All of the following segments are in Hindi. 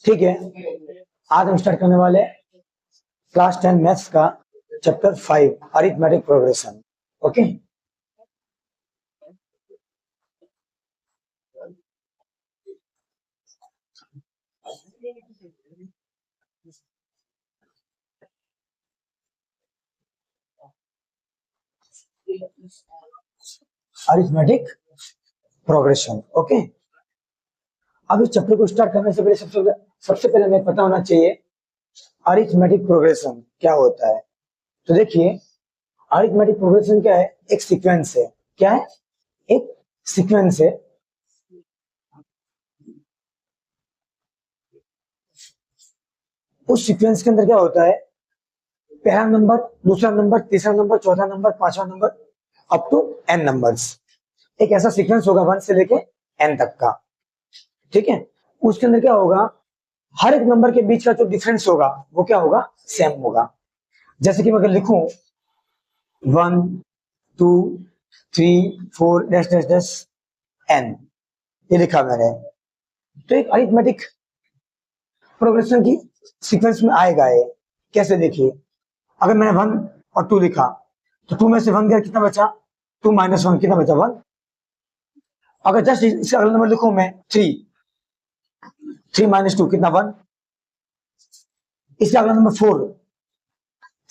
ठीक है, आज हम स्टार्ट करने वाले क्लास 10 मैथ्स का chapter 5 arithmetic progression. Okay, arithmetic progression. Okay, अब इस चैप्टर को स्टार्ट करने से पहले सबसे पहले हमें पता होना चाहिए अरिथमेटिक प्रोग्रेशन क्या होता है। तो देखिए, अरिथमेटिक प्रोग्रेशन क्या है? एक सीक्वेंस है। क्या है? एक सीक्वेंस है। उस सीक्वेंस के अंदर क्या होता है? पहला नंबर, दूसरा नंबर, तीसरा नंबर, चौथा नंबर, पांचवा number, up to n numbers. एक ऐसा सीक्वेंस होगा 1 से लेके n तक का। ठीक है, उसके अंदर क्या होगा? हर एक नंबर के बीच का जो डिफरेंस होगा वो क्या होगा? सेम होगा। जैसे कि मैं अगर लिखूं 1 2 3 4 डैश डैश डैश n, ये लिखा मैंने, तो एक अरिथमेटिक प्रोग्रेशन की सीक्वेंस में आएगा ये। कैसे? देखिए, अगर मैंने 1 और 2 लिखा तो 2 में से 1 गया, कितना बचा? 2 माइनस 1, कितना बचा? 1। अगर जस्ट इसका अगला नंबर लिखूं मैं 3 माइनस 2, कितना? 1। इसका अगला नंबर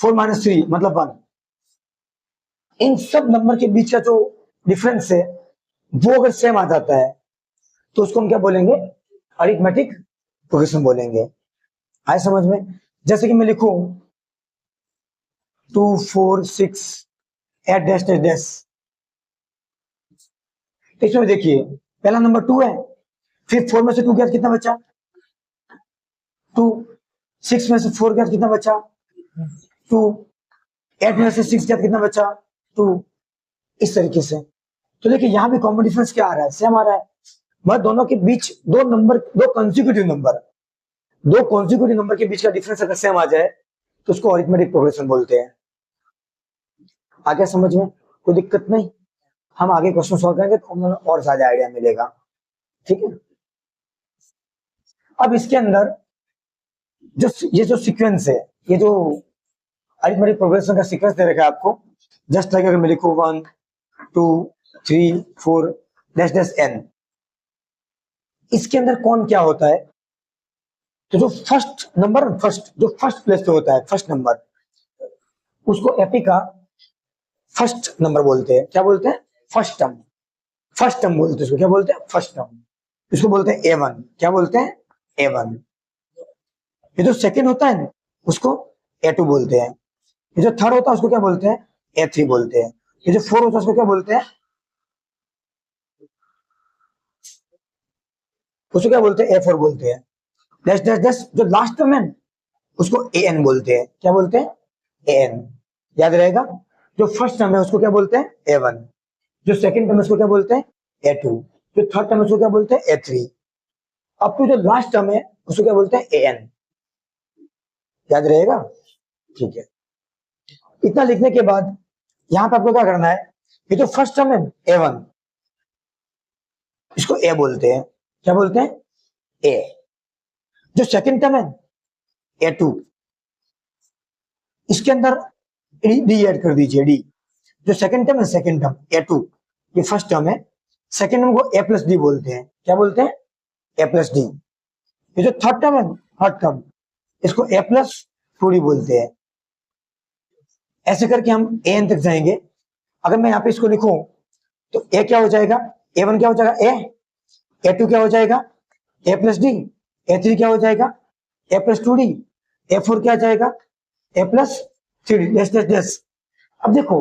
4 माइनस 3 मतलब 1। इन सब नंबर के बीच का जो डिफरेंस है वो अगर सेम आ जाता है तो उसको हम क्या बोलेंगे? अरिथमेटिक प्रोग्रेशन बोलेंगे। आए समझ में? जैसे कि मैं लिखूं 2 4 6 8 डैश डैश डैश, इसमें देखिए पहला नंबर 2 है, फिर 4 में से 2 गया, कितना बचा? 2। 6 में से 4 गया, कितना बचा? 2। 8 में से 6 गया, कितना बचा? 2। इस तरीके से। तो देखिए यहाँ भी कॉमन डिफरेंस क्या आ रहा है? सेम आ रहा है। बस दोनों के बीच दो कॉन्सिक्यूटिव नंबर के बीच का डिफरेंस अगर सेम आ जाए तो उसको अरिथमेटिक प्रोग्रेशन बोलते हैं। आगे समझ में? कोई दिक्कत नहीं। हम आगे क्वेश्चन सॉल्व करेंगे तो हमें और ज्यादा आइडिया मिलेगा। ठीक है, अब इसके अंदर ये जो सीक्वेंस है, ये जो अरिथमेटिक प्रोग्रेशन का सीक्वेंस दे रखा है आपको, जस्ट लाइक अगर मैं लिखूं 1 2 3 4 डैश डैश n, इसके अंदर कौन क्या होता है? तो जो फर्स्ट प्लेस पे होता है, फर्स्ट नंबर, उसको एपी का फर्स्ट नंबर बोलते हैं। क्या बोलते हैं? फर्स्ट टर्म बोलते हैं उसको। क्या बोलते हैं? First term. इसको बोलते हैं A1। क्या बोलते हैं? A1। ये जो सेकंड होता है उसको A2 बोलते हैं। ये जो थर्ड होता है उसको क्या बोलते हैं? A3 बोलते हैं। ये जो 4 होता है उसको क्या बोलते हैं? उसको क्या बोलते हैं? A4 बोलते हैं। डैश डैश डैश जो लास्ट टर्म है उसको AN बोलते हैं। क्या बोलते हैं? AN। याद रहेगा। जो फर्स्ट टर्म है उसको क्या बोलते हैं? A1। जो सेकंड टर्म है उसको क्या बोलते हैं? A2। जो थर्ड टर्म है उसको क्या बोलते हैं? A3। अब तो जो लास्ट टर्म है उसको क्या बोलते हैं? AN। याद रहेगा? ठीक है, इतना लिखने के बाद यहां पर आपको क्या करना है? ये जो फर्स्ट टर्म है A1, इसको A बोलते हैं। क्या बोलते हैं? A। जो सेकंड टर्म है A2, इसके अंदर डी ऐड कर दीजिए, डी। जो सेकंड टर्म है, सेकंड टर्म A2, ये फर्स्ट टर्म है। सेकंड टर्म को A प्लस डी बोलते हैं। क्या बोलते हैं? A plus D. ये जो थर्ड टर्म है, थर्ड टर्म, इसको A प्लस 2D बोलते हैं। ऐसे करके हम AN तक जाएंगे। अगर मैं यहाँ पे इसको लिखूं तो A क्या हो जाएगा? A1 क्या हो जाएगा? A। A2 क्या हो जाएगा? A plus D. A3 क्या हो जाएगा? A plus 2D। A4 क्या जाएगा? A plus 3D। Dash dash dash. अब देखो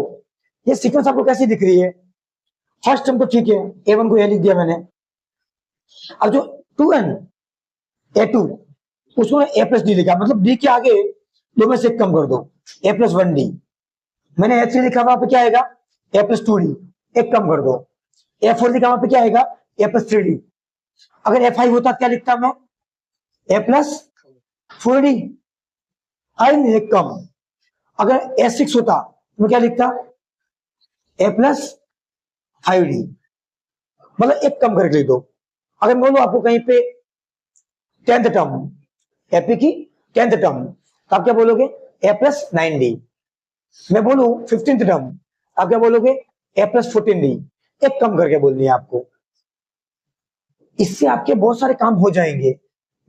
ये सीक्वेंस आपको कैसी दिख रही है? फर्स्ट टर्म तो ठीक है, A1 को A लिख दिया मैंने। अब जो 2n A2, उसको A प्लस डी लिखा, मतलब D के आगे 2 में से एक कम कर दो, A प्लस 1D। मैंने A3 लिखा, वहां पे क्या आएगा? A प्लस 2D, एक कम कर दो। A4 लिखा, वहां पे क्या आएगा? A plus 3D। अगर A5 होता क्या लिखता मैं? A plus 4D। आई नहीं, एक कम। अगर A6 होता तो मैं क्या लिखता? A plus 5D। मतलब एक कम करके लिख दो। अगर बोलो आपको कहीं पे 10th टर्म, एपी की 10th टर्म, तो आप क्या बोलोगे A+9D। मैं बोलूं 15th टर्म, आप क्या बोलोगे A+14D। एक कम करके बोलनी है आपको, इससे आपके बहुत सारे काम हो जाएंगे।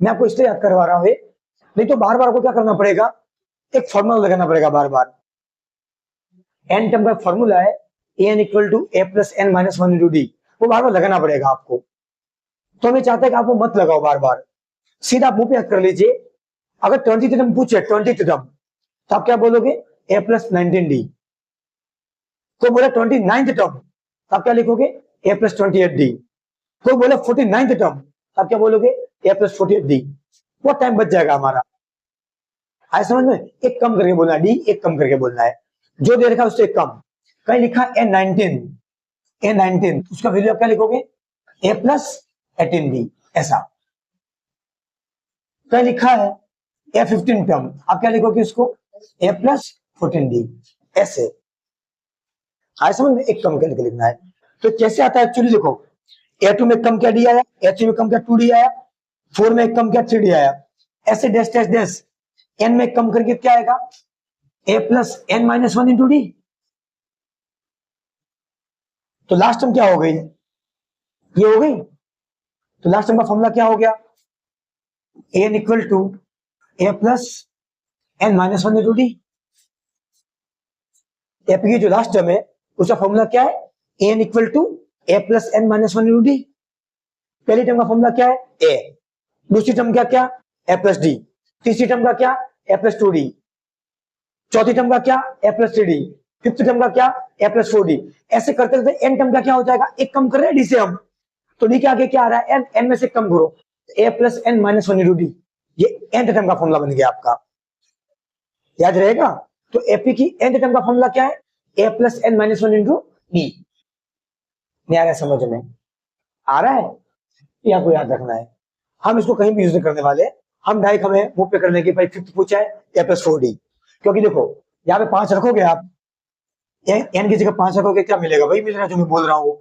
मैं आपको इसलिए याद करवा रहा हूं, नहीं तो बार बार आपको क्या करना पड़ेगा, एक फॉर्मूला लगाना पड़ेगा बार बार। एन टर्म का फॉर्मूला है n equal to A+n-1 × D, वो बार बार लगाना पड़ेगा आपको। तो मैं चाहता है कि आप वो मत लगाओ बार बार, सीधा आप मुंह पे याद कर लीजिए। अगर 20th टर्म पूछे 20th टर्म, तो आप क्या बोलोगे A+19D। कोई बोला 29th टर्म, तो आप क्या लिखोगे A+28D। कोई बोला 49th टर्म, तो आप क्या बोलोगे A+48D। बहुत टाइम बच जाएगा हमारा। आए समझ में, एक कम करके बोलना है, डी एक कम करके बोलना है, जो दे रखा है उससे एक कम। कहीं लिखा A19, उसका वैल्यू आप क्या लिखोगे A+18D, ऐसा। कहीं लिखा है A15 टर्म, आप क्या लिखोगे उसको A+14D, ऐसे। आए समझ में, एक कम करके लिखना है। तो कैसे आता है एक्चुअली, देखो A2 में कम क्या डी आया, A3 में कम क्या 2D आया, 4 में कम क्या 3D आया, ऐसे डैश डैश डैश n में कम करके क्या आएगा A+n-1 × D। तो लास्ट टर्म क्या हो गई, ये हो गई। तो लास्ट टर्म का फॉर्मूला क्या हो गया, n equal to A+n-1 × D। AP की जो लास्ट टर्म है उसका फॉर्मूला क्या है, n equal to A+n-1 × D। पहली टर्म का फॉर्मूला क्या है a, दूसरी टर्म क्या क्या A+D, तीसरी टर्म का क्या A+2D, चौथी टर्म का क्या A+3D, फिफ्थ टर्म का क्या A+4D। ऐसे करते करते एन टर्म का क्या हो जाएगा, एक कम कर रहे हैं डी से हम, तो डी के आगे क्या आ रहा है एन में से कम करो, A+n-1 × D। ये एन टर्म का फॉर्मूला बन गया आपका, याद रहेगा। तो एपी की एन टर्म का फॉर्मूला क्या है A+n-1 × D। नहीं आ रहा है समझ में, आ रहा है, ये आपको याद रखना है। हम इसको कहीं भी यूज नहीं करने वाले, हम डायरेक्ट हमें मुंह पे करने की, भाई फिफ्थ पूछा है A+4D। क्योंकि देखो यहाँ पे 5 रखोगे आप, एन की जगह 5 रखोगे, क्या मिलेगा, वही मिल रहा है जो मैं बोल रहा हूँ,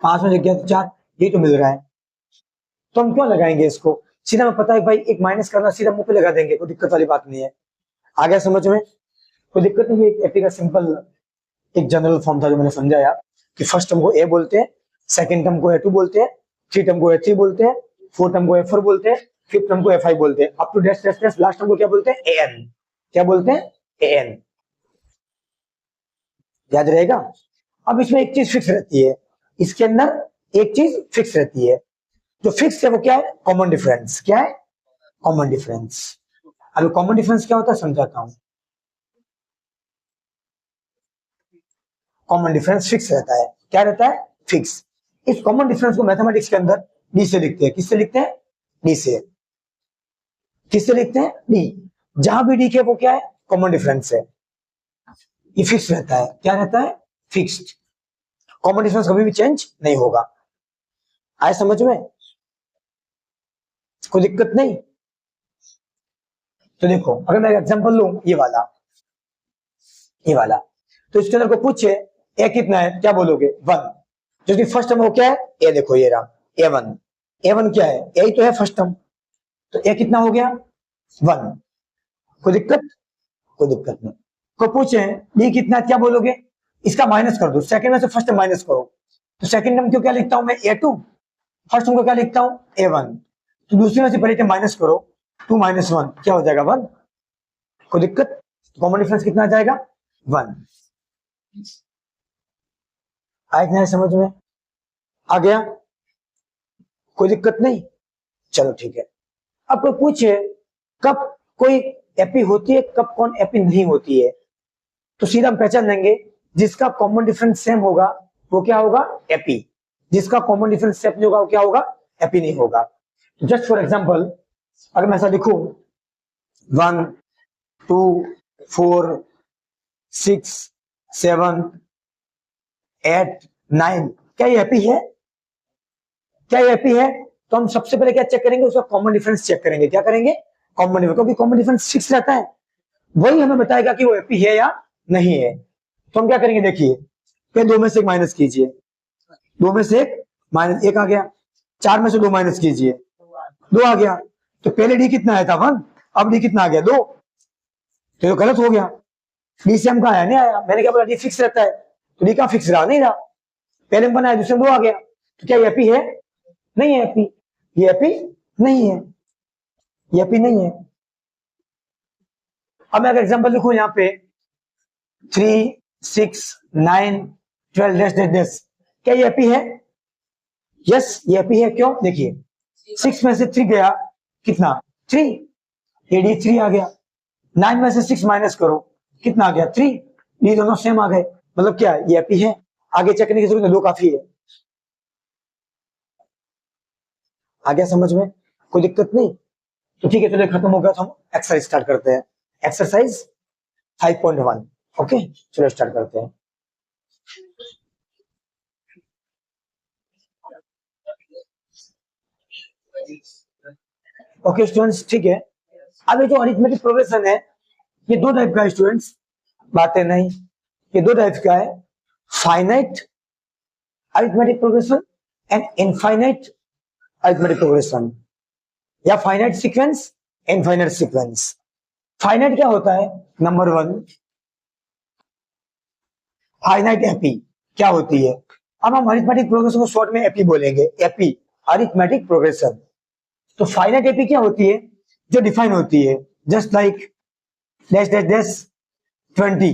5 में जगह 4, यही तो मिल रहा है। तो हम क्यों लगाएंगे इसको, सीधा में पता है भाई एक माइनस करना, सीधा मुंह पे लगा देंगे, कोई दिक्कत वाली बात नहीं है। आ गया समझ में, कोई दिक्कत नहीं है। एपी का सिंपल एक जनरल फॉर्म था जो मैंने समझाया कि फर्स्ट टर्म को ए बोलते हैं, सेकंड टर्म को A2 बोलते हैं, थ्री टर्म को A3 बोलते हैं, फोर्थ टर्म को A4 बोलते हैं, फिफ्थ टर्म को A5 बोलते हैं, up to dash dash dash last term को क्या बोलते हैं AN। क्या बोलते हैं AN, याद रहेगा। अब इसमें एक चीज फिक्स रहती है, इसके अंदर एक चीज फिक्स रहती है, जो फिक्स है वो क्या है कॉमन डिफरेंस। क्या है कॉमन डिफरेंस। अभी कॉमन डिफरेंस क्या होता है समझाता हूं। कॉमन डिफरेंस फिक्स रहता है, क्या रहता है फिक्स। इस कॉमन डिफरेंस को मैथमेटिक्स के अंदर डी से लिखते हैं, किससे लिखते हैं डी से, किससे लिखते हैं डी। जहां भी डी के वो क्या है कॉमन डिफरेंस है, ये फिक्स रहता है। क्या रहता है फिक्स्ड, कॉमन डिफरेंस कभी भी चेंज नहीं होगा। आए समझ में, कोई दिक्कत नहीं। तो देखो अगर मैं एग्जांपल लूं ये वाला, ये वाला, तो इसके अंदर को पूछे ए कितना है, क्या बोलोगे 1। जो कि फर्स्ट टर्म वो क्या है ए, देखो ये रहा A1। A1 क्या है ए ही तो है फर्स्ट टर्म, तो ए कितना हो गया 1। कोई दिक्कत, कोई दिक्कत नहीं। को पूछे डी कितना है, क्या बोलोगे इसका माइनस कर दो, सेकंड में से फर्स्ट टर्म माइनस करो। तो सेकंड टर्म क्यों क्या लिखता हूं मैं A2, फर्स्ट टर्म को क्या लिखता हूं A1, तो दूसरी में से पहले टर्म माइनस करो, 2 - 1 क्या हो जाएगा 1। कोई दिक्कत, कॉमन डिफरेंस कितना आ जाएगा 1। आया कि नहीं समझ में, आ गया, कोई दिक्कत नहीं। चलो ठीक है। अब कोई पूछे कब कोई एपी होती है, कब कौन एपी नहीं होती है, तो सीधा हम पहचान लेंगे जिसका कॉमन डिफरेंस सेम होगा वो क्या होगा एपी, जिसका कॉमन डिफरेंस सेम नहीं होगा वो क्या होगा एपी नहीं होगा। जस्ट फॉर एग्जांपल अगर मैं ऐसा लिखूं 1 2 4 6 7 8 9, क्या ये एपी है, क्या ये एपी है, तो हम सबसे पहले क्या चेक करेंगे उसका कॉमन डिफरेंस चेक करेंगे। क्या करेंगे कॉमन डिफरेंस, क्योंकि कॉमन डिफरेंस 6 रहता है, वही हमें बताएगा कि वो एपी है या नहीं है। तो हम क्या करेंगे देखिए, फिर 2 में से 1 माइनस कीजिए, 2 में से 1 माइनस 1 आ गया, 4 में से 2 माइनस कीजिए, 2 आ गया। तो पहले डी कितना आया था 1, अब डी कितना आ गया 2, तो गलत हो गया। डी से हमका आया नहीं आया, मैंने क्या बोला डी फिक्स रहता है, तो डी का फिक्स रहा नहीं रहा, पहले में बनाया दूसरे में 2 आ गया, तो क्या ये एपी है? नहीं है एपी, ये एपी नहीं है, ये एपी नहीं है। अब मैं अगर एग्जांपल लिखूं यहाँ पे 3, 6, 9, 12 डैश डैश डैश, क्या ये एपी है? यस ये एपी है। क्यों? देखिए 6 में से 3 गया कितना 3, ये डी 3 आ गया। 9 में से 6 माइनस करो कितना आ गया 3, डी दोनों सेम आ गए, मतलब क्या ये एपी है। आगे चेक करने की जरूरत है, 2 काफी है। आ गया समझ में? कोई दिक्कत नहीं? तो ठीक है, चलो खत्म हो गया तो हम एक्सरसाइज स्टार्ट करते हैं। एक्सरसाइज 5.1। ओके चलो स्टार्ट करते हैं। ओके स्टूडेंट्स ठीक है, अब ये जो अरिथमेटिक प्रोग्रेशन है ये 2 टाइप का है स्टूडेंट्स, बातें नहीं, ये 2 टाइप का है, finite arithmetic progression and infinite arithmetic progression, या finite sequence infinite sequence. Finite क्या होता है? नंबर 1 फाइनाइट एपी क्या होती है? अब हम अरिथमेटिक प्रोग्रेशन को शॉर्ट में एपी बोलेंगे, एपी अरिथमेटिक प्रोग्रेशन। तो फाइनाइट एपी क्या होती है? जो डिफाइन होती है, just like dash dash dash 20,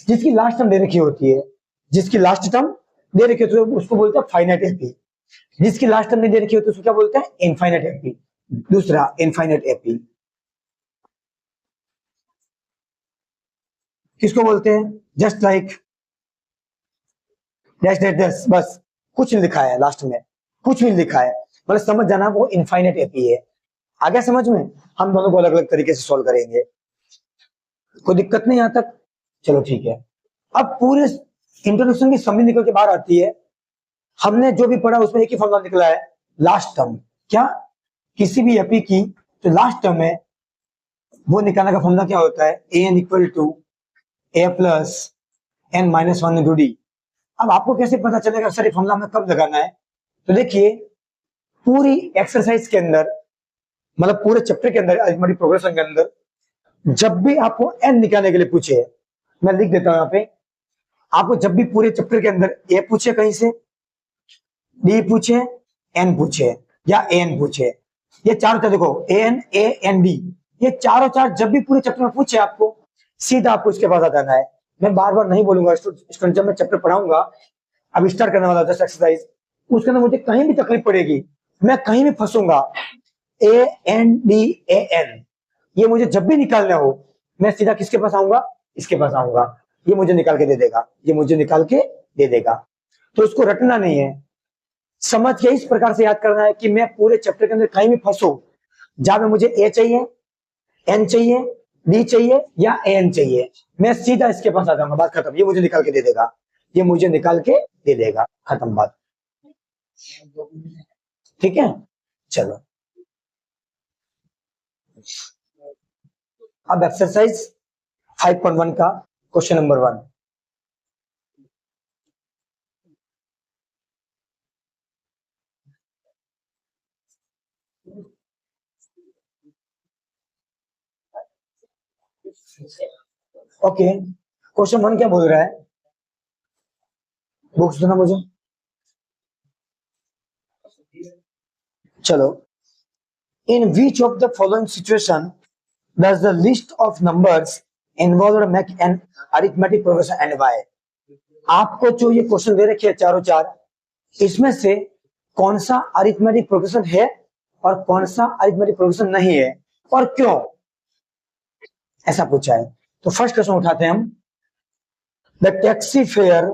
जिसकी लास्ट टर्म दे रखी होती है, जिसकी लास्ट टर्म दे रखी होती है उसको बोलते हैं फाइनाइट एपी, जिसकी लास्ट टर्म नहीं दे रखी होती है उसको क्या बोलते हैं? Infinite AP. दूसरा इनफाइनाइट एपी किसको बोलते हैं? Just like dash dash dash, बस कुछ नहीं लिखा है लास्ट में, कुछ नहीं लिखा है, मतलब समझ जाना वो इनफाइनाइट एपी है। आ गया समझ में? हम दोनों को अलग अलग तरीके से सॉल्व करेंगे, कोई दिक्कत नहीं यहाँ तक? चलो ठीक है। अब पूरे इंट्रोडक्शन की समरी निकल के बाहर आती है, हमने जो भी पढ़ा उसमें एक ही फॉर्मूला निकला है, लास्ट टर्म। क्या? किसी भी एपी की जो लास्ट टर्म है वो निकालने का फॉर्मूला क्या होता है? A N equal to A plus N minus 1 into D. अब आपको कैसे पता चलेगा सर ये फॉर्मूला हमें कब लगाना है? तो देखिए पूरी एक्सरसाइज के अंदर, मतलब पूरे चैप्टर के अंदर, अरिथमेटिक प्रोग्रेशन के अंदर, जब भी आपको एन निकालने के लिए पूछे, मैं लिख देता हूं यहाँ पे, आपको जब भी पूरे चैप्टर के अंदर ए पूछे कहीं से, डी पूछे, एन पूछे या ए एन पूछे, ये चारों देखो ए एन डी, ये चारों चार जब भी पूरे चैप्टर में पूछे आपको, सीधा आपको इसके पास आ जाना है। मैं बार बार नहीं बोलूंगा स्टूडेंट, जब मैं चैप्टर पढ़ाऊंगा, अब स्टार्ट करने वाला जस्ट एक्सरसाइज, उसके अंदर मुझे कहीं भी तकलीफ पड़ेगी, मैं कहीं भी फंसूंगा, A N D A N, ये मुझे जब भी निकालना हो मैं सीधा किसके पास आऊंगा? इसके पास आऊंगा, ये मुझे निकाल के दे देगा, ये मुझे निकाल के दे देगा। तो इसको रटना नहीं है, समझ के इस प्रकार से याद करना है कि मैं पूरे चैप्टर के अंदर कहीं भी फंसू, जहां में मुझे ए चाहिए, एन चाहिए, डी चाहिए या ए एन चाहिए, मैं सीधा इसके पास आ जाऊंगा, बात खत्म, ये मुझे निकाल के दे देगा, ये मुझे निकाल के दे देगा, खत्म बात। ठीक है चलो, अब एक्सरसाइज 5.1 का क्वेश्चन नंबर 1। ओके क्वेश्चन 1 क्या बोल रहा है? बुक्स देना मुझे। चलो, in which of the following situation does the list of numbers involved make an arithmetic progression and why? आपको जो ये क्वेश्चन दे रखे हैं चारों चार, इसमें से कौन सा अरिथमेटिक प्रोग्रेशन है और कौन सा अरिथमेटिक प्रोग्रेशन नहीं है और क्यों, ऐसा पूछा है। तो फर्स्ट क्वेश्चन उठाते हैं हम, the taxi fare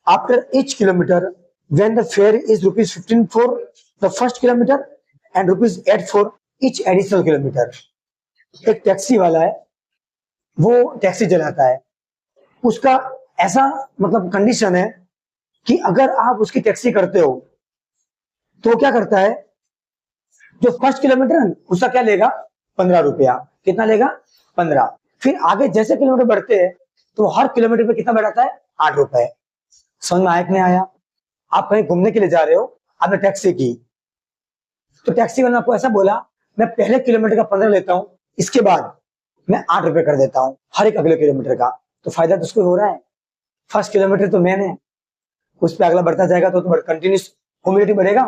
after each kilometre when the fare is rupees 15 for the first kilometer and rupees 8 for each additional kilometer। एक टैक्सी वाला है, वो टैक्सी चलाता है, उसका ऐसा मतलब कंडीशन है कि अगर आप उसकी टैक्सी करते हो तो क्या करता है, जो फर्स्ट किलोमीटर है उसका क्या लेगा? 15 रुपया। कितना लेगा? 15। फिर आगे जैसे किलोमीटर बढ़ते हैं तो हर किलोमीटर पे कितना बढ़ाता है? 8 रुपए। समझ में आया कि नहीं आया? आप कहीं घूमने के लिए जा रहे हो, आपने टैक्सी की, तो टैक्सी वाला आपको ऐसा बोला मैं पहले किलोमीटर का 15 लेता हूँ, इसके बाद मैं 8 रुपए कर देता हूँ हर एक अगले किलोमीटर का, तो फायदा तो उसको हो रहा है। फर्स्ट किलोमीटर तो मैंने, उस पर अगला बढ़ता जाएगा तो कंटिन्यूस ह्यूमिलिटी बढ़ेगा,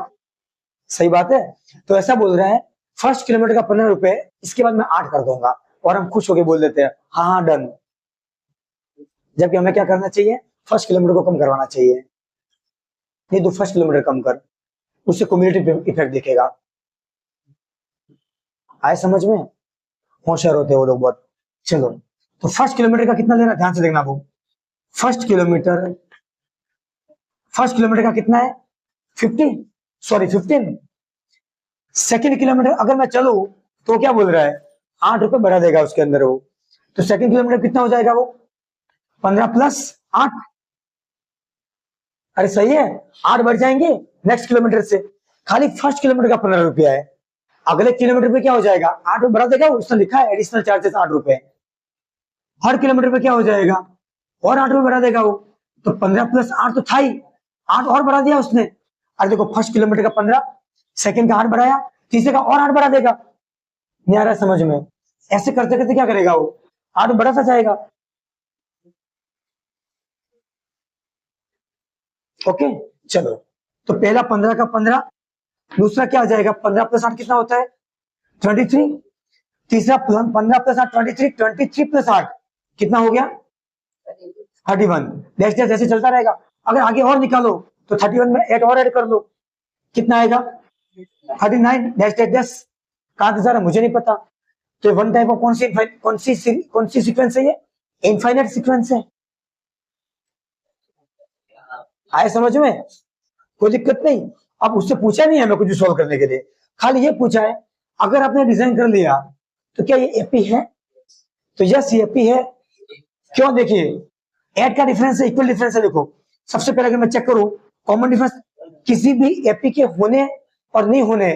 सही बात है। तो ऐसा बोल रहा है फर्स्ट किलोमीटर का 15 रुपए, इसके बाद मैं 8 कर दूंगा, और हम खुश होकर बोल देते हैं हाँ हाँ डन। जबकि हमें क्या करना चाहिए, फर्स्ट किलोमीटर को कम करवाना चाहिए। नहीं तो फर्स्ट किलोमीटर कम कर, उससे कम्युनिटी इफेक्ट दिखेगा। आए समझ में, होशियार होते हैं वो लोग बहुत। चलो, तो फर्स्ट किलोमीटर का कितना लेना, ध्यान से देखना वो। फर्स्ट किलोमीटर का कितना है, 15। सेकेंड किलोमीटर अगर मैं चलू तो क्या बोल रहा है, 8 रुपए बढ़ा देगा उसके अंदर वो। तो सेकेंड किलोमीटर कितना हो जाएगा वो, 15 प्लस 8। अरे सही है, 8 बढ़ जाएंगे नेक्स्ट किलोमीटर से। खाली फर्स्ट किलोमीटर का 15 रुपया है, अगले किलोमीटर पे क्या हो जाएगा, 8 रुपए बढ़ा देगा, उसने लिखा है एडिशनल चार्जेस 8 रुपए। हर किलोमीटर पे क्या हो जाएगा, और 8 रुपए बढ़ा देगा वो। तो 15 प्लस 8 तो था ही, 8 और बढ़ा दिया उसने। अरे देखो, फर्स्ट किलोमीटर का 15, सेकंड का 8 बढ़ाया, तीसरे का और 8 बढ़ा देगा। नहीं आ रहा समझ में, ऐसे करते करते क्या करेगा वो, 8 बढ़ाता जाएगा। ओके, चलो, तो पहला 15 का 15, दूसरा क्या आ जाएगा, 15 प्लस 8 कितना होता है, 23। तीसरा 15 प्लस 8 23, 23 प्लस 8 कितना हो गया, 31। डैश डैश जैसे चलता रहेगा। अगर आगे और निकालो तो 31 में 8 और ऐड कर लो, कितना आएगा, 39। डैश डैश डैश कहां से जा रहा मुझे नहीं पता। तो वन टाइप ऑफ कौन सी सीक्वेंस है, ये इनफाइनाइट सीक्वेंस है। आए समझ में, कोई दिक्कत नहीं। अब उससे पूछा नहीं है हमें कुछ सॉल्व करने के लिए, खाली ये पूछा है अगर आपने डिजाइन कर लिया तो क्या ये एपी है, तो यस ये एपी है। क्यों, देखिए ऐड का डिफरेंस है, इक्वल डिफरेंस है। देखो सबसे पहले अगर मैं चेक करूं कॉमन डिफरेंस, किसी भी एपी के होने और नहीं होने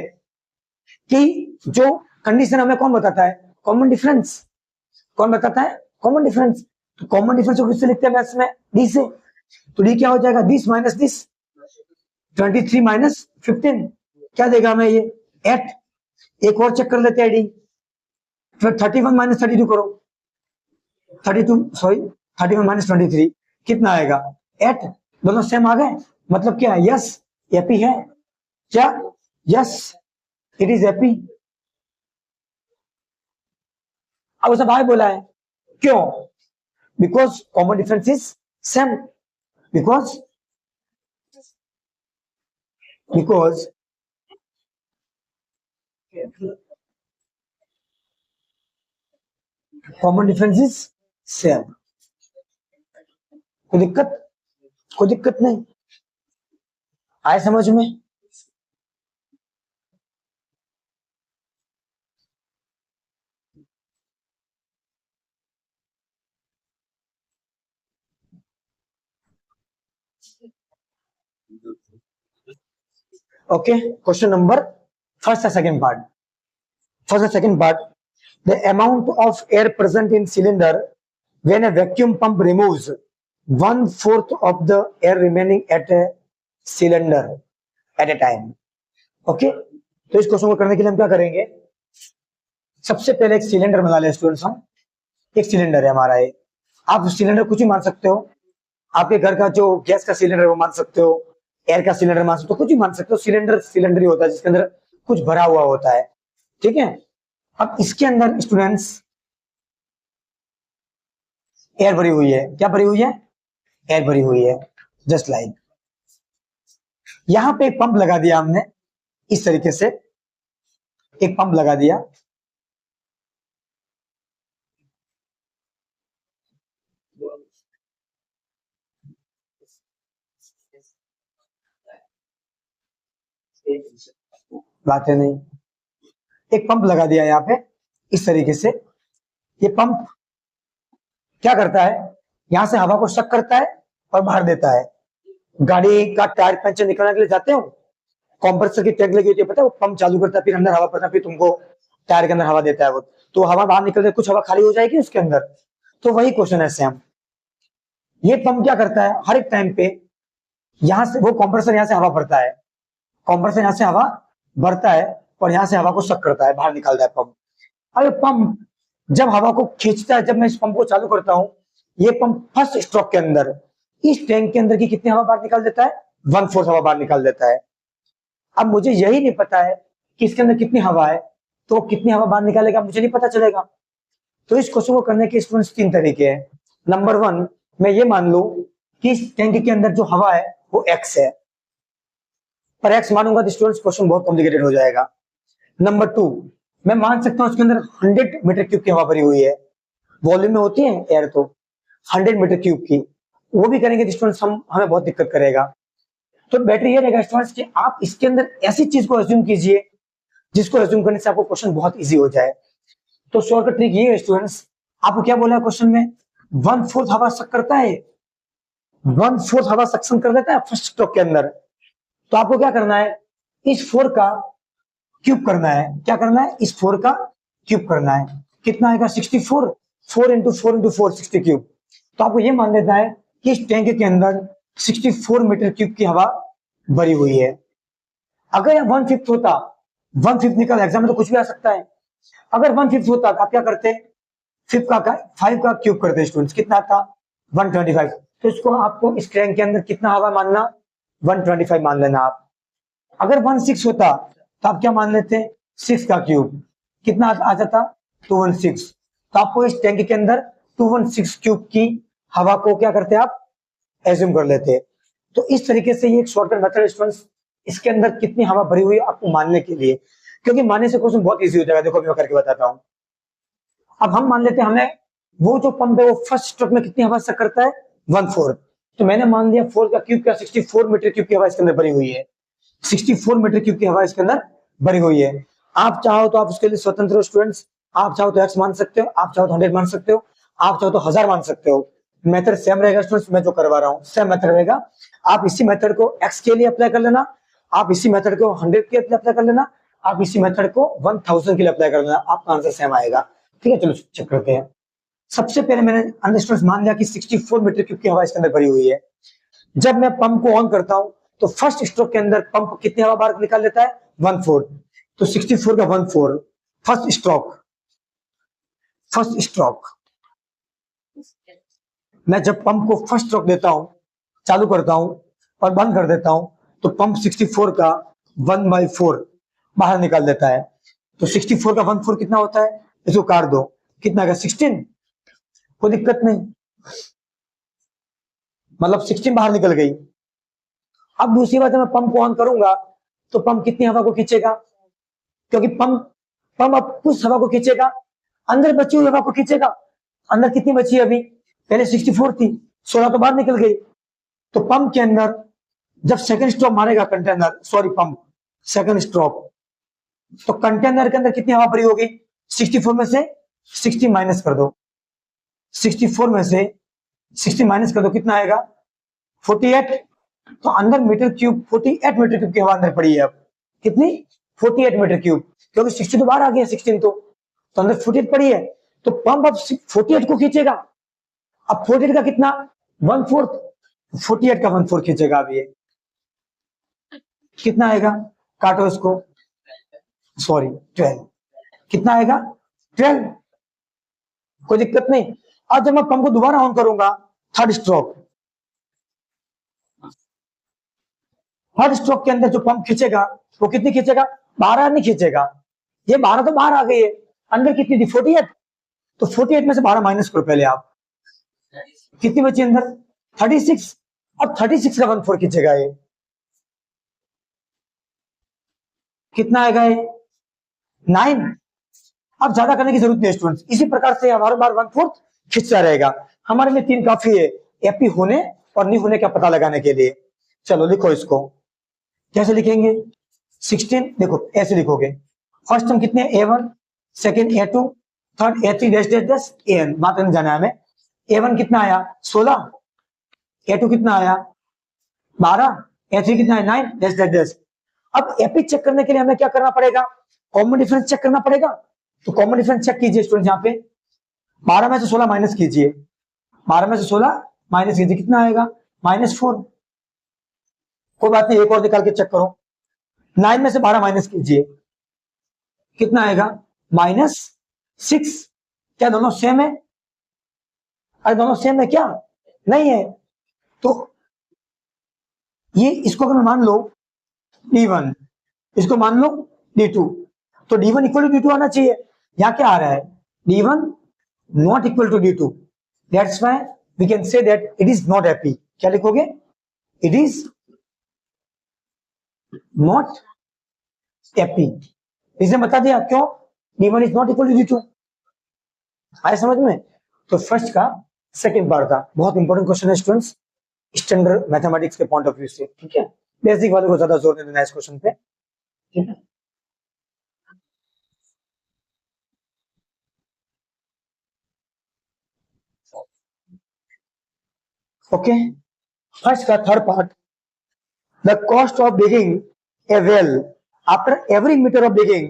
की जो कंडीशन हमें कौन बताता है, कॉमन डिफरेंस। कौन बताता है, कॉमन डिफरेंस। तो कॉमन डिफरेंस को किससे लिखते हैं मैथ्स में, डी से। तो डी क्या हो जाएगा, 20 माइनस 20, 23 माइनस 15 क्या देगा हमें ये, 8। एक और चेक कर लेते हैं डी, फिर 31 माइनस 32 करो, 31 माइनस 23 कितना आएगा, 8। दोनों सेम आ गए, मतलब क्या, यस एपी है। क्या, यस इट इज एपी। अब उसे भाई बोला है, क्यों, because common difference is same, because common difference is same. कोई दिक्कत नहीं, आए समझ में। ओके, क्वेश्चन नंबर फर्स्ट या second part, the amount of air present in cylinder when a vacuum pump removes 1/4 of the air remaining at a cylinder at a time। Okay, तो इस क्वेश्चन को करने के लिए हम क्या करेंगे, सबसे पहले एक सिलेंडर बना ले स्टूडेंट्स। हम एक सिलेंडर है हमारा, एक आप सिलेंडर कुछ भी मान सकते हो, आपके घर का जो गैस का सिलेंडर है वो मान सकते हो, एयर का सिलेंडर मान सकते हो, कुछ भी मान सकते हो। सिलेंडर ही होता है जिसके अंदर कुछ भरा हुआ होता है, ठीक है। अब इसके अंदर स्टूडेंट्स एयर भरी हुई है, क्या भरी हुई है, एयर भरी हुई है, जस्ट लाइक। यहां पे एक पंप लगा दिया हमने, इस तरीके से एक पंप लगा दिया, बातें नहीं, एक पंप लगा दिया यहाँ पे इस तरीके से। ये पंप क्या करता है, यहां से हवा को शक करता है और बाहर देता है। गाड़ी का टायर पंचर निकालने के लिए जाते हो, कंप्रेसर की टैंक लगी होती है, पता है, वो पंप चालू करता है, फिर अंदर हवा पड़ता है, फिर तुमको टायर के अंदर हवा देता है वो, तो हवा बाहर निकलते कुछ हवा खाली हो जाएगी उसके अंदर। तो वही क्वेश्चन है सेम, ये पंप क्या करता है हर एक टाइम पे यहाँ से वो कंप्रेसर यहाँ से हवा भरता है, कंप्रेसर यहाँ से हवा भरता है और यहाँ से हवा को सक करता है, बाहर निकालता है पंप। अब पंप जब हवा को खींचता है, जब मैं इस पंप को चालू करता हूँ, ये पंप फर्स्ट स्ट्रोक के अंदर इस टैंक के अंदर की कितनी हवा बाहर निकाल देता है, 1/4 हवा बाहर निकाल देता है। अब मुझे यही नहीं पता है कि इसके अंदर कितनी हवा है, तो कितनी हवा बाहर निकालेगा मुझे नहीं पता चलेगा। तो इस क्वेश्चन को करने के स्टूडेंट्स 3 तरीके हैं। नंबर 1, मैं ये मान लूं कि इस टैंक के अंदर जो हवा है वो x है, पर x मानूंगा तो स्टूडेंट्स क्वेश्चन बहुत कॉम्प्लिकेटेड हो जाएगा। नंबर 2, मैं मान सकता हूं उसके अंदर 100 मीटर क्यूब की हवा भरी हुई है, वॉल्यूम में होती है एयर तो 100 मीटर क्यूब की, वो भी करेंगे तो स्टूडेंट्स हमें बहुत दिक्कत करेगा। तो बेटर ये रहेगा स्टूडेंट्स कि आप इसके अंदर ऐसी चीज को एज्यूम कीजिए जिसको एज्यूम करने से आपको क्वेश्चन बहुत इजी हो जाए। तो शॉर्टकट ट्रिक ये है स्टूडेंट्स, आपको क्या बोला है क्वेश्चन में, 1/4 हवा सक करता है, 1/4 हवा सक्शन कर लेता है फर्स्ट स्ट्रोक के अंदर। तो आपको क्या करना है, इस 4 का क्यूब करना है। क्या करना है, इस 4 का क्यूब करना है। कितना आएगा, 64, 4 इंटू 4 इंटू 4 60 क्यूब। तो आपको ये मान लेना है कि इस टैंक के अंदर 64 मीटर क्यूब की हवा भरी हुई है। अगर यह 1/5 होता, 1/5 निकल, एग्जाम में तो कुछ भी आ सकता है। अगर 1/5 होता तो आप क्या करते, 5 का क्यूब करते स्टूडेंट्स, कितना आता 125। तो इसको आपको इस टैंक के अंदर कितना हवा मानना, 125 मान लेना आप। अगर 1/6 होता तो आप क्या मान लेते, 6 का क्यूब, कितना आ जाता 216। तो आपको इस टैंक के अंदर 216 क्यूब की हवा को क्या करते आप, एज्यूम कर लेते। तो इस तरीके से ये एक शॉर्टकट मेथड स्टूडेंट्स, इसके अंदर कितनी हवा भरी हुई है आपको मानने के लिए, क्योंकि मानने से क्वेश्चन बहुत इजी हो जाएगा। देखो मैं करके बताता हूँ। अब हम मान लेते हैं हमें वो जो पंप है वो फर्स्ट स्ट्रोक में कितनी हवा सक करता है, 1/4। तो मैंने मान लिया 4 का क्यूब क्या, 64 मीटर क्यूब की हवा इसके अंदर भरी हुई है, 64 मीटर क्यूब की हवा इसके अंदर भरी हुई है। आप चाहो तो आप उसके लिए स्वतंत्र हो स्टूडेंट्स, आप चाहो तो x मान सकते हो, आप चाहो तो 100 मान सकते हो, आप चाहो तो 1000 मान सकते हो। मेथड सेम रहेगा स्टूडेंट्स, मैं जो करवा रहा हूँ सेम मेथड रहेगा। आप इसी मेथड को x के लिए अप्लाई कर लेना, आप इसी मेथड को 100 के लिए अप्लाई कर लेना, आप इसी मेथड को 1000 के लिए अप्लाई कर लेना, आपका आंसर सेम आएगा। ठीक है, चलो चेक करते हैं। सबसे पहले मैंने अंडरस्टूडेंट्स मान लिया कि 64 मीटर क्यूब की हवा इसके अंदर भरी हुई है। जब मैं पंप को ऑन करता हूं तो फर्स्ट स्ट्रोक के अंदर पंप कितनी हवा बाहर निकाल लेता है, 1/4। तो 64 का 1/4 फर्स्ट स्ट्रोक मैं जब पंप को फर्स्ट स्ट्रोक देता हूं, चालू करता हूं और बंद कर देता हूं, तो पंप 64 का 1/4 बाहर निकाल देता है। तो 64 का 1/4 कितना होता है, इसको काट दो, कितना का 16, कोई दिक्कत नहीं, मतलब 16 बाहर निकल गई। अब दूसरी बात, मैं पंप को ऑन करूंगा तो पंप कितनी हवा को खींचेगा, क्योंकि पंप अब कुछ हवा को खींचेगा, अंदर बची हुई हवा को खींचेगा। अंदर कितनी बची है अभी, पहले 64 थी, 16 तो बाहर निकल गई। तो पंप के अंदर जब सेकंड स्ट्रोक मारेगा पंप सेकंड स्ट्रोक, तो कंटेनर के अंदर कितनी हवा भरी होगी, 64 में से 60 माइनस कर दो, 64 में से 60 माइनस कर दो, कितना आएगा 48। तो अंदर मीटर क्यूब 48 मीटर क्यूब की हवा अंदर पड़ी है। अब कितनी, 48 मीटर क्यूब, क्योंकि 60 तो बाहर आ गया, 16 तो अंदर 48 पड़ी है। तो पंप अब 48 को खींचेगा। अब 48 का कितना, 1/4, 48 का 1/4 खींचेगा। अब ये कितना आएगा, काटो इसको, सॉरी 12, कितना आएगा 12, कोई दिक्कत नहीं। अब जब मैं पंप को दोबारा ऑन करूंगा, थर्ड स्ट्रोक के अंदर जो पंप खींचेगा वो कितनी खींचेगा, 12 नहीं खींचेगा, ये 12 तो बाहर आ गई है, अंदर कितनी थी 48। तो 48 में से 12 माइनस करो पहले आप, कितनी बची अंदर 36, और 36 का 1/4 खींचेगा ये, कितना आएगा ये 9। अब ज्यादा करने की जरूरत नहीं स्टूडेंट्स, इसी प्रकार से हमारे बार 1/4 खींचता रहेगा। हमारे लिए 3 काफी है, एपी होने और नहीं होने का पता लगाने के लिए। चलो लिखो इसको, कैसे लिखेंगे, 16 देखो ऐसे लिखोगे, फर्स्ट हम कितने A1, second A2, third A3 dash dash dash AN, बात नहीं जाना है हमें। A1 कितना आया 16, A2 कितना आया 12, A3 कितना आया 9 डैश डैश डैश। अब एपी चेक करने के लिए हमें क्या करना पड़ेगा, कॉमन डिफरेंस चेक करना पड़ेगा। तो कॉमन डिफरेंस चेक कीजिए स्टूडेंट, यहाँ पे 12 में से 16 माइनस कीजिए, 12 में से 16 माइनस कीजिए, कितना आएगा -4। कोई बात नहीं, एक और निकाल के चेक करो। 9 में से 12 माइनस कीजिए, कितना आएगा? -6। क्या दोनों सेम है? अरे दोनों सेम है क्या? नहीं है। तो ये इसको अगर मैं मान लो D1, इसको मान लो D2, तो D1 इक्वल टू D2 आना चाहिए। यहां क्या आ रहा है? D1 not equal to D2, that's why we can say that it is not happy. क्या लिखोगे? It is not happy. Reason बता दिया क्यों? D1 is not equal to D2। आए समझ में? तो फर्स्ट का सेकंड पार्ट था, बहुत इंपॉर्टेंट क्वेश्चन है स्टूडेंट्स, स्टैंडर्ड मैथमेटिक्स के पॉइंट ऑफ व्यू से। ठीक है, बेसिक वाले को ज्यादा जोर नहीं देना इस क्वेश्चन पे। ठीक है, ओके। फर्स्ट का third part, the cost of digging a well after every metre of digging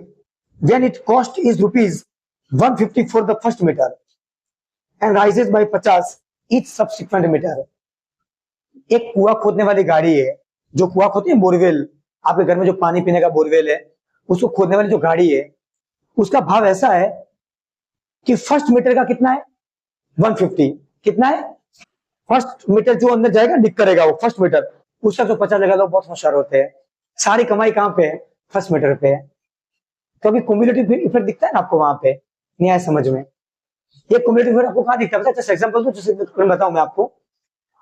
when it cost is ₹150 for the first metre and rises by 50 each subsequent metre. एक कुआं खोदने वाली गाड़ी है, जो कुआं खोदती है बोरवेल, आपके घर में जो पानी पीने का बोरवेल है, उसको खोदने वाली जो गाड़ी है, उसका भाव ऐसा है कि फर्स्ट मीटर का कितना है? 150। कितना है? फर्स्ट मीटर जो अंदर जाएगा डिग करेगा वो फर्स्ट मीटर, उसका जो 50 लगा लो, बहुत होशियार होते हैं। सारी कमाई कहां पे है? फर्स्ट मीटर पे है, क्योंकि क्युमुलेटिव इफेक्ट दिखता है ना आपको वहां पे। नहीं आया समझ में? ये क्युमुलेटिव इफेक्ट आपको कहां दिखता है? जैसे एग्जांपल दो, जैसे बताऊं मैं आपको।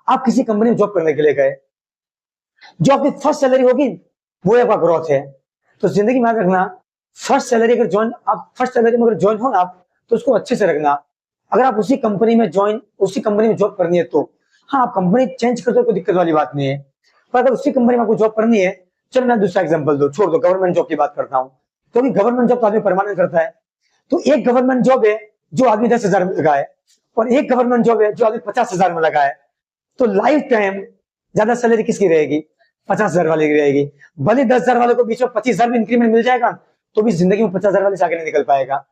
आप किसी कंपनी में जॉब करने के लिए गए, जो आपकी फर्स्ट सैलरी होगी वो आपका ग्रोथ है। तो जिंदगी में याद रखना, फर्स्ट सैलरी अगर ज्वाइन, आप फर्स्ट सैलरी में अगर ज्वाइन हो ना आप, तो उसको अच्छे से रखना। अगर आप उसी कंपनी में ज्वाइन, उसी कंपनी में जॉब करनी है तो हाँ, आप कंपनी चेंज कर दो, कोई दिक्कत वाली बात नहीं है। पर अगर उसी कंपनी में आपको जॉब करनी है, चलो मैं दूसरा एग्जांपल दो, छोड़ दो, गवर्नमेंट जॉब की बात करता हूँ, क्योंकि गवर्नमेंट जॉब तो आदमी परमानेंट करता है। तो एक गवर्नमेंट जॉब है जो आदमी 10,000 में लगा है, और एक गवर्नमेंट जॉब है जो आदमी 50,000 में लगा है। तो लाइफ टाइम ज्यादा सैलरी किसकी रहेगी? 50,000 वाले की रहेगी। भले 10,000 वाले को बीच में 25,000 भी इंक्रीमेंट मिल जाएगा, तो भी जिंदगी में 50,000 वाले से आगे नहीं निकल पाएगा।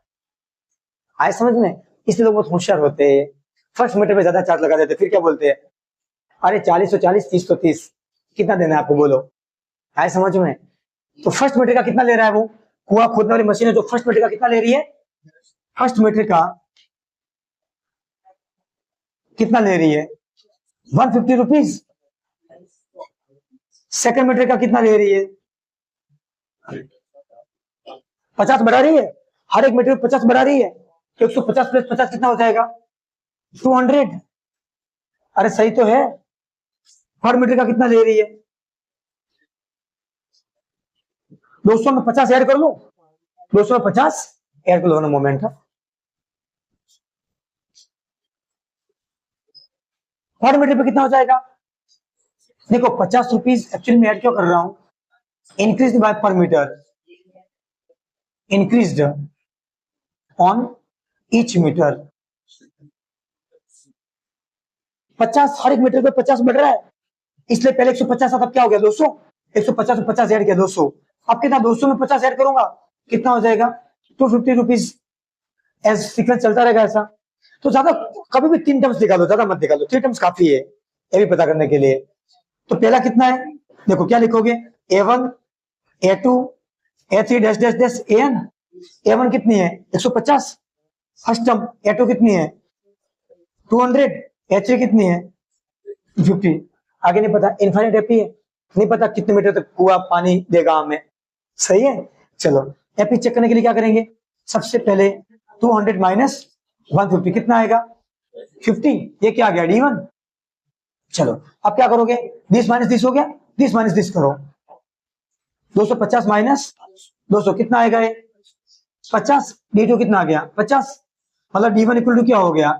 आए समझ में? इसलिए लोग बहुत होशियार होते हैं, फर्स्ट मीटर पे ज्यादा चार्ज लगा देते, फिर क्या बोलते हैं? अरे 40 तो 40, 30 तो 30, कितना देना है आपको बोलो? आए समझ में? तो फर्स्ट मीटर का कितना ले रहा है वो कुआं खोदने वाली मशीन है, जो फर्स्ट मीटर का कितना ले रही है? फर्स्ट मीटर का कितना ले रही है? 150 रुपीज। सेकंड मीटर का कितना ले रही है? 50 बढ़ा रही है, हर एक मीटर 50 बढ़ा रही है। 150 प्लस 50 कितना हो जाएगा? 200। अरे सही तो है। हर मीटर का कितना ले रही है? 200 में 50 ऐड कर लो, 200 में 50 ऐड कर लो ना मोमेंट का। हर मीटर पे कितना हो जाएगा? देखो 50 रुपीज एक्चुअली में ऐड क्यों कर रहा हूं? Increase by per metre, increased on each metre. 50 हर एक मीटर पे 50 बढ़ रहा है, इसलिए पहले 150 था, तब क्या हो गया? 200। 150 में 50 ऐड किया 200। अब कितना? 200 में 50 ऐड करूंगा, कितना हो जाएगा? 250 रुपीज। एज सीक्वेंस चलता रहेगा ऐसा। तो ज्यादा कभी भी 3 टर्म्स निकालो, ज्यादा मत निकालो, 3 टर्म्स काफी है ये भी पता करने के लिए। तो पहला कितना है? देखो क्या लिखोगे? A1 A2 A3 dash dash dash AN। A1 कितनी है? 150 फर्स्ट टर्म। A2 कितनी है? 200। A3 कितनी है? 50। आगे नहीं पता, इनफाइनाइट एपी है, नहीं पता कितने मीटर तक कुआ पानी देगा हमें। सही है, चलो एपी चेक करने के लिए क्या करेंगे? सबसे पहले 200 माइनस 150 कितना आएगा? 50। ये क्या आ गया? D1। चलो अब क्या करोगे? 20 माइनस 20 हो गया, 20 माइनस 20 करो, 250 माइनस 200 कितना आएगा? ये 50। D2 कितना आ गया? 50। मतलब D1 इक्वल टू क्या हो गया?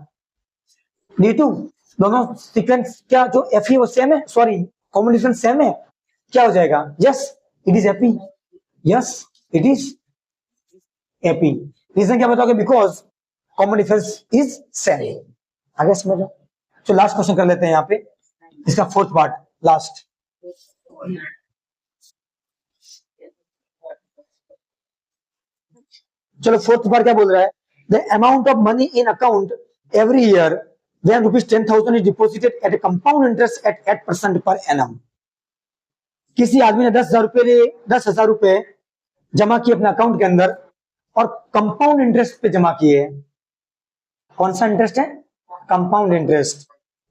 D2। दोनों सीक्वेंस क्या जो एफ वो सेम है, सॉरी कॉमन डिफरेंस सेम है, क्या हो जाएगा? Yes it is AP, yes it is AP. Reason क्या बताओगे? Because common difference is same. आगे समझो। तो लास्ट क्वेश्चन कर लेते हैं यहाँ पे, इसका फोर्थ पार्ट लास्ट। चलो फोर्थ पार्ट क्या बोल रहा है? The amount of money in account every year when ₹10,000 is deposited at a compound interest at 8% per annum. किसी आदमी ने 10,000 रुपए जमा किए अपने अकाउंट के अंदर और कंपाउंड इंटरेस्ट पे जमा किए। कौन सा इंटरेस्ट है? Compound interest.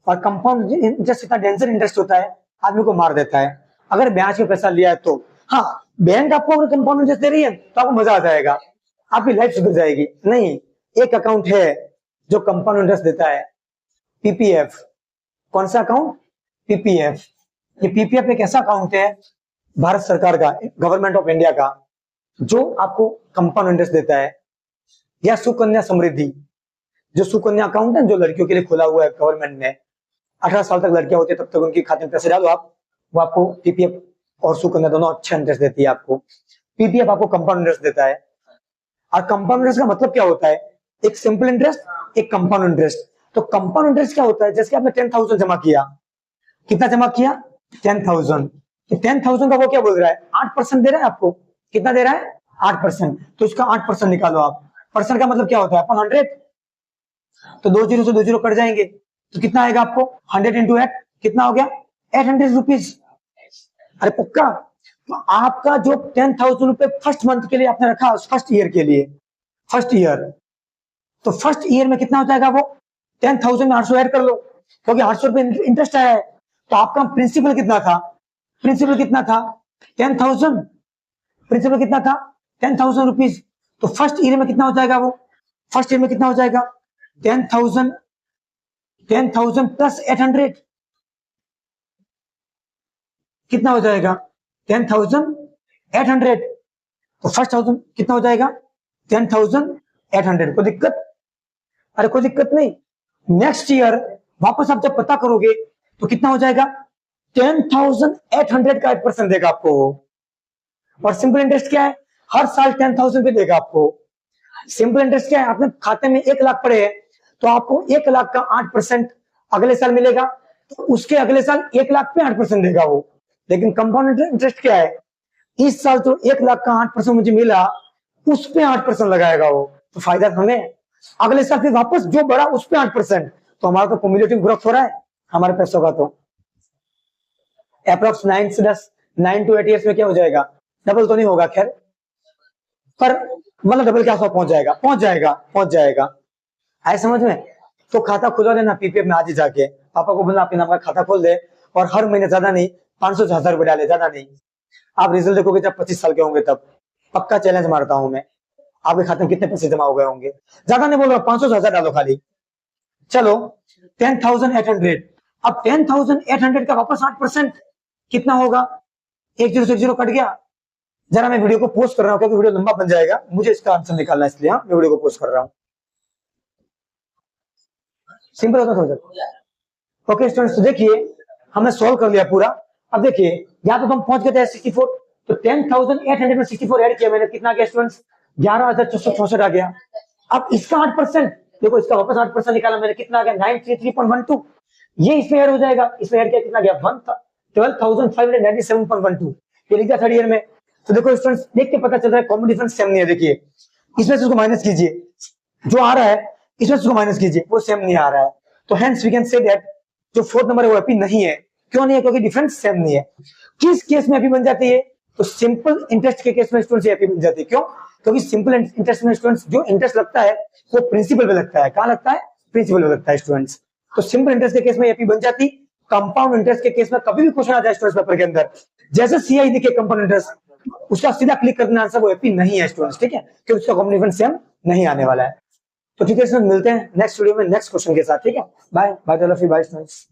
और कंपाउंड इंटरेस्ट इतना डेंजर इंटरेस्ट होता है, आदमी को मार देता है। अगर ब्याज पे पैसा लिया है तो हाँ, बैंक आपको अगर कंपाउंड इंटरेस्ट दे रही है तो आपको मजा आ जाएगा, आपकी लाइफ सुधर जाएगी। नहीं, एक अकाउंट है जो कंपाउंड इंटरेस्ट देता है, पीपीएफ। कौन सा अकाउंट? पीपीएफ। ये पीपीएफ एक ऐसा अकाउंट है भारत सरकार का, गवर्नमेंट ऑफ इंडिया का, जो आपको कंपाउंड इंटरेस्ट देता है। या सुकन्या समृद्धि, जो सुकन्या अकाउंट है जो लड़कियों के लिए खुला हुआ है गवर्नमेंट ने, 18 साल तक लड़कियां होती है तब तक उनके खाते में पैसे डालो आप, वो आपको पीपीएफ और सुकन्या दोनों अच्छा इंटरेस्ट देती है आपको। पीपीएफ आपको कंपाउंड इंटरेस्ट देता है। और कंपाउंड इंटरेस्ट का मतलब क्या होता है? एक सिंपल इंटरेस्ट, एक कंपाउंड इंटरेस्ट। तो कंपाउंड इंटरेस्ट क्या होता है? जैसे आपने 10,000 जमा किया, कितना जमा किया? 10,000। 10,000 का वो क्या बोल रहा है? 8% दे रहा है आपको। कितना दे रहा है? 8%। तो इसका 8% निकालो आप। परसेंट का मतलब क्या होता है? 100, तो 2 जीरो से 2 जीरो कट जाएंगे, तो कितना आएगा आपको? 100 इंटू 8 कितना हो गया? 800 रुपीज। अरे पक्का? तो आपका जो 10,000 रुपए फर्स्ट मंथ के लिए आपने रखा, फर्स्ट ईयर के लिए, फर्स्ट ईयर, तो फर्स्ट ईयर में कितना हो जाएगा? वो 10,000 में 800 ऐड कर लो, क्योंकि 800 रुपए इंटरेस्ट आया है। तो आपका प्रिंसिपल कितना था? प्रिंसिपल कितना था? 10,000। प्रिंसिपल कितना था? 10,000 रुपीज। तो फर्स्ट ईयर में कितना हो जाएगा? वो फर्स्ट ईयर में कितना हो जाएगा? 10,000 प्लस 800 कितना हो जाएगा? 10,800। तो फर्स्ट 1000 कितना हो जाएगा? 10,800। कोई दिक्कत? अरे कोई दिक्कत नहीं। नेक्स्ट ईयर वापस आप जब पता करोगे तो कितना हो जाएगा? 10,800 का 8% देगा आपको। और सिंपल इंटरेस्ट क्या है? हर साल 10,000 पे देगा आपको। सिंपल इंटरेस्ट क्या है? आपने खाते में 1 लाख पड़े हैं तो आपको 1 लाख का 8% अगले साल मिलेगा, तो उसके अगले साल 1 लाख पे 8% देगा वो। लेकिन कंपाउंड इंटरेस्ट क्या है? इस साल तो 1 लाख का 8% मुझे मिला, उस पे 8% लगाएगा वो, तो फायदा हमें। अगले साल फिर वापस जो बढ़ा उस पे 8%, तो हमारा तो क्युमुलेटिव ग्रोथ हो रहा है हमारे पैसों का। तो अप्रोक्स 9 to 8 ईयर्स में क्या हो जाएगा? डबल तो नहीं होगा खैर, पर मतलब डबल क्या पहुंच जाएगा? पहुंच जाएगा। आए समझ में? तो खाता खुला देना पीपीएफ में आज ही जाके, पापा को बोलना आपके नाम का खाता खोल दे, और हर महीने ज्यादा नहीं 500 से 1000 रुपए डाले, ज्यादा नहीं। आप रिजल्ट देखोगे जब 25 साल के होंगे तब, पक्का चैलेंज मारता हूं मैं, आपके खाते में कितने पैसे जमा हो गए होंगे। ज्यादा नहीं बोल रहा, 500 से 1000 डालो खाली। चलो 10,800। अब 10,800 का वापस 8% कितना होगा? 1 जीरो से 1 जीरो कट गया। जरा मैं वीडियो को पोस्ट कर रहा हूं क्योंकि वीडियो लंबा बन जाएगा, मुझे इसका आंसर निकालना है, इसलिए मैं वीडियो को पोस्ट कर रहा हूं। सिंपल होता था। ओके स्टूडेंट्स, तो देखिए हमने सॉल्व कर लिया पूरा। अब देखिए या तो हम पहुंच गए थे 64, तो 10,800 में 64 ऐड किया मैंने, कितना गया स्टूडेंट्स? 11,464 आ गया। अब इसका 8%, देखो इसका वापस 8% निकाला मैंने, कितना आ गया? 933.12। ये इसमें ऐड हो जाएगा, इसमें ऐड किया, कितना गया? 12,597.12। ये लिख दिया थर्ड ईयर में। तो देखो स्टूडेंट्स, देख के पता चल रहा है कॉमन डिफरेंस सेम नहीं है। देखिए इसमें से उसको माइनस कीजिए, जो आ रहा है इसमें से उसको माइनस कीजिए, वो सेम नहीं आ रहा है। तो hence we can say that जो फोर्थ नंबर है वो हैप्पी नहीं है। क्यों नहीं है? क्योंकि डिफरेंस सेम नहीं है। किस केस में हैप्पी बन जाती है? तो सिंपल इंटरेस्ट के केस में स्टूडेंट्स हैप्पी बन जाती है। क्यों? क्योंकि सिंपल इंटरेस्ट में स्टूडेंट्स जो इंटरेस्ट लगता है वो प्रिंसिपल पे लगता है। कहां लगता है? प्रिंसिपल पे लगता है स्टूडेंट्स। तो सिंपल इंटरेस्ट के केस में हैप्पी बन जाती। कंपाउंड इंटरेस्ट के केस में कभी भी क्वेश्चन आ जाए स्टूडेंट्स पेपर के अंदर, जैसे सीआई दिखे कंपाउंड इंटरेस्ट, उसका सीधा क्लिक कर देना, आंसर वो हैप्पी नहीं है स्टूडेंट्स, ठीक है? क्योंकि उसका कॉम्बिनेशन सेम नहीं आने वाला है। तो ठीक है स्टूडेंट्स, मिलते हैं नेक्स्ट वीडियो में नेक्स्ट क्वेश्चन के साथ, ठीक है? Bye bye students.